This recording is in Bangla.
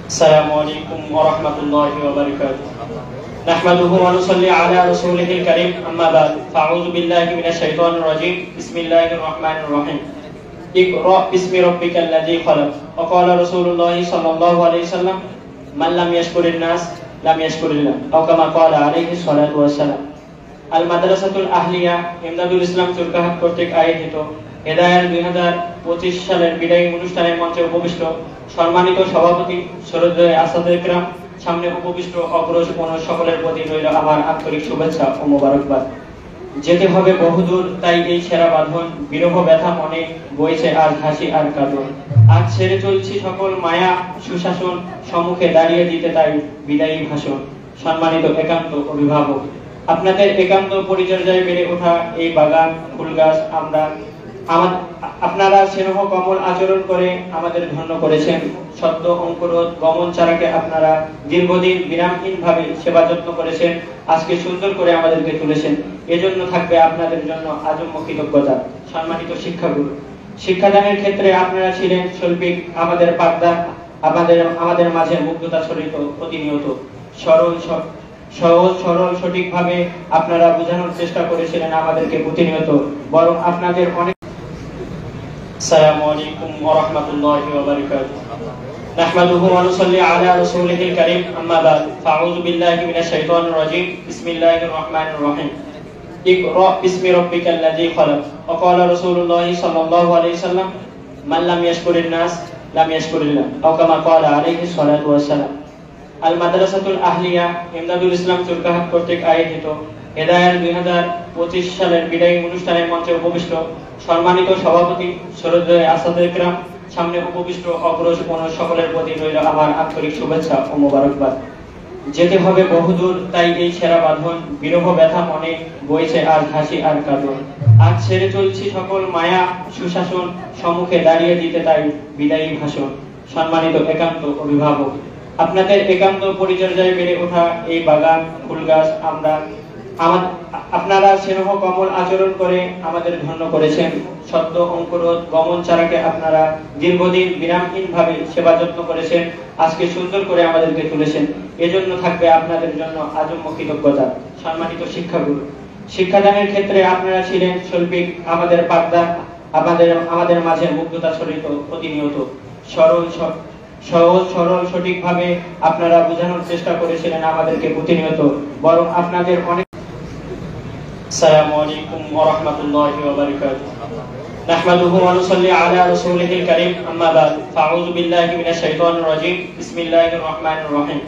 السلام عليكم ورحمة الله وبركاته. نحمده ونصلي على رسوله الكريم أما بعد فأعوذ بالله من الشيطان الرجيم بسم الله الرحمن الرحيم. اقرأ باسم ربك الذي خلق وقال رسول الله صلى الله عليه وسلم من لم يشكر الناس لم يشكر الله أو كما قال عليه الصلاة والسلام. আল মাদ্রাসাতুল আহলিয়া ইমদাদুল ইসলাম চুরকাহাট কর্তৃক আয়োজিত হেদায়াত 2025 সালের বিদায়ী অনুষ্ঠানের মঞ্চে উপবিষ্ট সম্মানিত সভাপতি, শ্রদ্ধেয় আসাদে কিরাম, সামনে উপবিষ্ট অগ্রজ মানুষ সকলের প্রতি রইল আমার আন্তরিক শুভেচ্ছা ও মোবারকবাদ। যেতে হবে বহুদূর, তাই এই সেরা বাঁধন, বিরহ ব্যথা মনে বইছে আজ হাসি আর কাঁদন। আজ ছেড়ে চলছি সকল মায়া সুশাসন, সম্মুখে দাঁড়িয়ে দিতে তাই বিদায়ী ভাষণ। সম্মানিত একান্ত অভিভাবক, আপনাদের একান্ত পরিচর্যায় বেড়ে ওঠা এই বাগান, ফুল গাছ, আপনারা স্নেহ কমল আচরণ করে আমাদের ধন্য করেছেন। সদ্য অঙ্কুরোদ গমন চারাকে আপনারা দীর্ঘদিন বিরামহীন ভাবে সেবা যত্ন করেছেন, আজকে সুন্দর করে আমাদেরকে তুলেছেন। এজন্য থাকবে আপনাদের জন্য আজন্ম কৃতজ্ঞতা। সম্মানিত শিক্ষাগুরু, শিক্ষাদানের ক্ষেত্রে আপনারা ছিলেন শৈল্পিক, আমাদের পাঠদান আমাদের মাঝে মুগ্ধতা ছড়িত প্রতিনিয়ত। সহজ সরল সঠিকভাবে আপনারা বোঝানোর চেষ্টা করেছিলেন আমাদেরকে প্রতিনিয়ত। বরং আপনাদের অনেক আসসালামু আলাইকুম ওয়া রাহমাতুল্লাহি ওয়া বারাকাতুহু। নাহমাদুহু ওয়া নুসাল্লি আলা রাসূলিহিল কারীম আম্মা বাদ ফাআউযু বিল্লাহি মিনাশ শাইতানির রাজীম বিসমিল্লাহির রহমানির রহিম। ইকরা বিসমি রাব্বিকাল্লাযী খালাক ওয়া ক্বালা রাসূলুল্লাহি সাল্লাল্লাহু আলাইহি ওয়াসাল্লাম মান লাম ইয়াশকুরিন নাস লাম ইয়াশকুরিল্লাহ আও কামা ক্বালা আলাইহিস সালাতু ওয়াস সালাম। আল মাদ্রাসাতুল আহলিয়া ইমদাদুল ইসলাম চুরকাহাট কর্তৃক আয়োজিত হেদায়াত 2025 সালের বিদায়ী অনুষ্ঠানের মঞ্চে উপবিষ্ট সম্মানিত সভাপতি, শ্রদ্ধেয় আসাদে কিরাম, সামনে উপবিষ্ট অগ্রজ মানুষ সকলের প্রতি রইল আমার আন্তরিক শুভেচ্ছা ও মোবারকবাদ। যেতে হবে বহুদূর, তাই এই সেরা বাঁধন, বিরহ ব্যথা মনে বইছে আজ হাসি আর কাঁদন। আজ ছেড়ে চলছি সকল মায়া সুশাসন, সম্মুখে দাঁড়িয়ে দিতে তাই বিদায়ী ভাষণ। সম্মানিত একান্ত অভিভাবক, আপনাদের একান্ত পরিচর্যায় বেড়ে ওঠা এই বাগান, ফুল গাছ, আপনারা স্নেহ কমল আচরণ করে আমাদের ধন্য করেছেন। সদ্য অঙ্কুরোদ গমন চারাকে আপনারা দীর্ঘদিন বিরামহীন ভাবে সেবা যত্ন করেছেন, আজকে সুন্দর করে আমাদেরকে তুলেছেন। এজন্য থাকবে আপনাদের জন্য আজন্ম কৃতজ্ঞতা। সম্মানিত শিক্ষাগুরু, শিক্ষাদানের ক্ষেত্রে আপনারা ছিলেন শৈল্পিক, আমাদের পাঠদান আমাদের মাঝে মুগ্ধতা ছড়িত প্রতিনিয়ত। সহজ সরল সঠিকভাবে আপনারা বোঝানোর চেষ্টা করেছিলেন আমাদেরকে প্রতিনিয়ত। বরং আপনাদের অনেক আসসালামু আলাইকুম ওয়া রাহমাতুল্লাহি ওয়া বারাকাতুহু। নাহমাদুহু ওয়া নুসাল্লি আলা রাসূলিহিল কারীম আম্মা বাদ ফাআউযু বিল্লাহি মিনাশ শাইতানির রাজীম বিসমিল্লাহির রহমানির রহিম।